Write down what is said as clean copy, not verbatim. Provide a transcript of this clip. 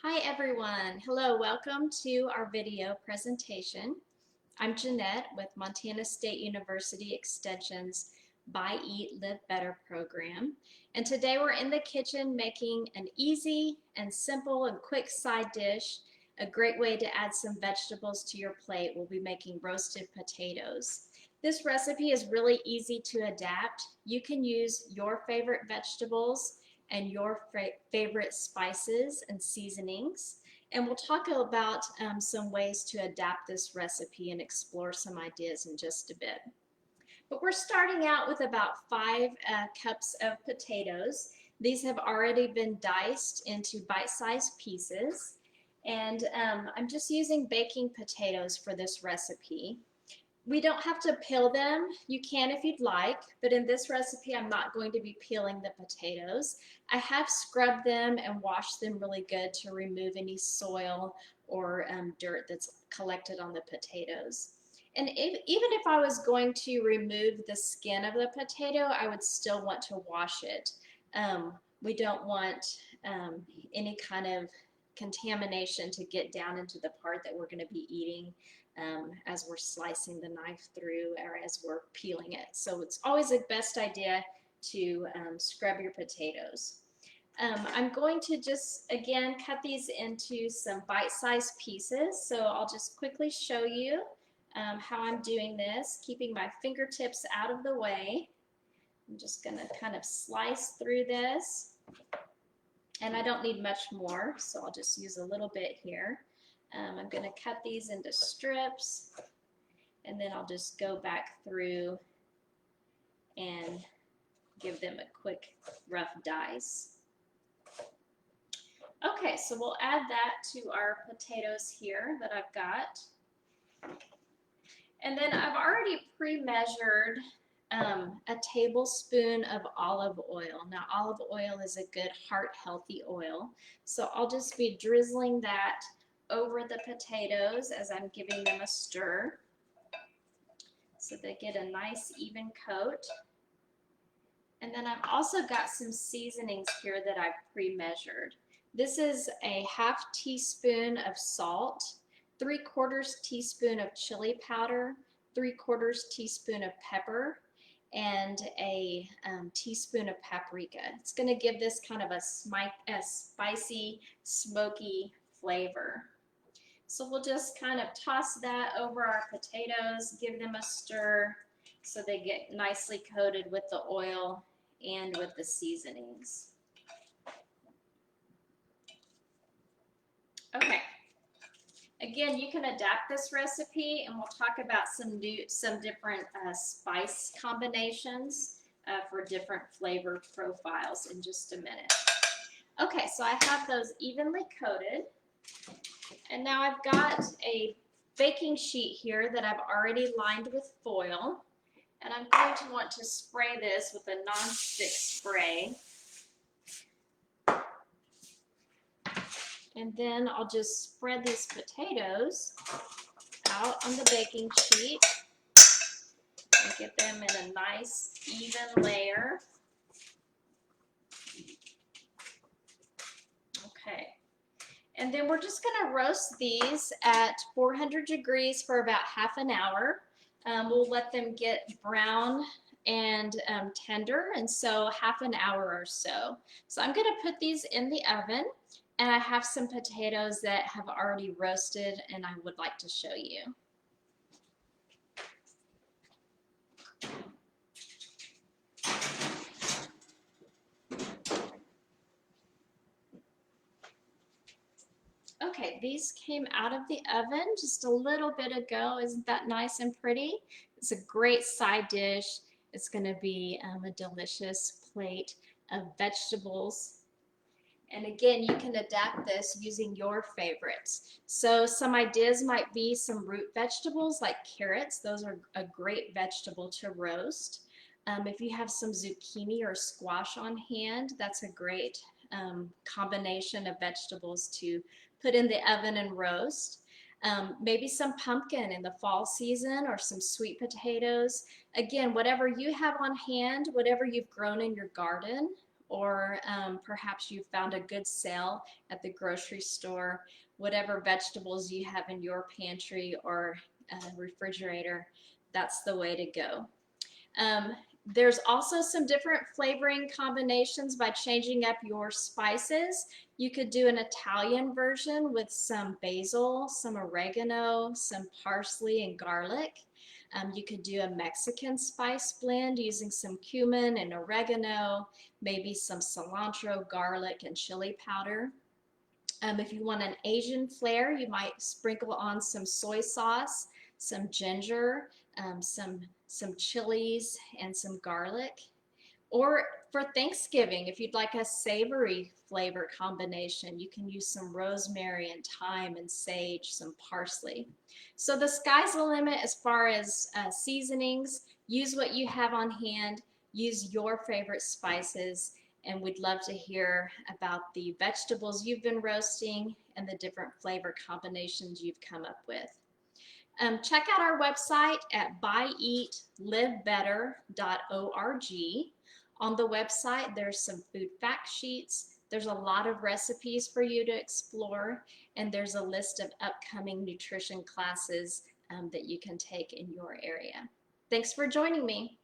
Hi everyone. Hello, welcome to our video presentation. I'm Jeanette with Montana State University Extension's Buy, Eat, Live Better program. And today we're in the kitchen making an easy and simple and quick side dish. A great way to add some vegetables to your plate. We'll be making roasted potatoes. This recipe is really easy to adapt. You can use your favorite vegetables and your favorite spices and seasonings. And we'll talk about some ways to adapt this recipe and explore some ideas in just a bit. But we're starting out with about 5 cups of potatoes. These have already been diced into bite-sized pieces. And I'm just using baking potatoes for this recipe. We don't have to peel them. You can if you'd like, but in this recipe, I'm not going to be peeling the potatoes. I have scrubbed them and washed them really good to remove any soil or dirt that's collected on the potatoes. And even if I was going to remove the skin of the potato, I would still want to wash it. We don't want any kind of contamination to get down into the part that we're going to be eating as we're slicing the knife through or as we're peeling it. So it's always a best idea to scrub your potatoes. I'm going to just, again, cut these into some bite-sized pieces. So I'll just quickly show you how I'm doing this, keeping my fingertips out of the way. I'm just going to kind of slice through this. And I don't need much more, so I'll just use a little bit here. I'm going to cut these into strips, and then I'll just go back through and give them a quick rough dice. Okay, so we'll add that to our potatoes here that I've got. And then I've already pre-measured a tablespoon of olive oil. Now, olive oil is a good heart-healthy oil, so I'll just be drizzling that over the potatoes as I'm giving them a stir so they get a nice even coat. And then I've also got some seasonings here that I've pre-measured. This is a ½ teaspoon of salt, 3/4 teaspoon of chili powder, 3/4 teaspoon of pepper, and a teaspoon of paprika. It's going to give this kind of a spicy, smoky flavor. So we'll just kind of toss that over our potatoes, give them a stir so they get nicely coated with the oil and with the seasonings. Okay. Again, you can adapt this recipe, and we'll talk about some different spice combinations for different flavor profiles in just a minute. Okay, so I have those evenly coated. And now I've got a baking sheet here that I've already lined with foil. And I'm going to want to spray this with a non-stick spray. And then I'll just spread these potatoes out on the baking sheet and get them in a nice even layer. Okay. And then we're just going to roast these at 400 degrees for about ½ an hour. We'll let them get brown and tender, and so ½ an hour or so. So I'm going to put these in the oven, and I have some potatoes that have already roasted and I would like to show you. Okay, these came out of the oven just a little bit ago. Isn't that nice and pretty? It's a great side dish. It's going to be a delicious plate of vegetables. And again, you can adapt this using your favorites. So some ideas might be some root vegetables like carrots. Those are a great vegetable to roast. If you have some zucchini or squash on hand, that's a great combination of vegetables to put in the oven and roast. Maybe some pumpkin in the fall season or some sweet potatoes. Again, whatever you have on hand, whatever you've grown in your garden, or perhaps you found a good sale at the grocery store. Whatever vegetables you have in your pantry or refrigerator, that's the way to go. There's also some different flavoring combinations by changing up your spices. You could do an Italian version with some basil, some oregano, some parsley and garlic. You could do a Mexican spice blend using some cumin and oregano, maybe some cilantro, garlic, and chili powder. If you want an Asian flair, you might sprinkle on some soy sauce, some ginger, some chilies, and some garlic. Or for Thanksgiving, if you'd like a savory flavor combination, you can use some rosemary and thyme and sage, some parsley. So the sky's the limit as far as seasonings. Use what you have on hand, use your favorite spices, and we'd love to hear about the vegetables you've been roasting and the different flavor combinations you've come up with. Check out our website at buyeatlivebetter.org. On the website, there's some food fact sheets. There's a lot of recipes for you to explore, and there's a list of upcoming nutrition classes that you can take in your area. Thanks for joining me.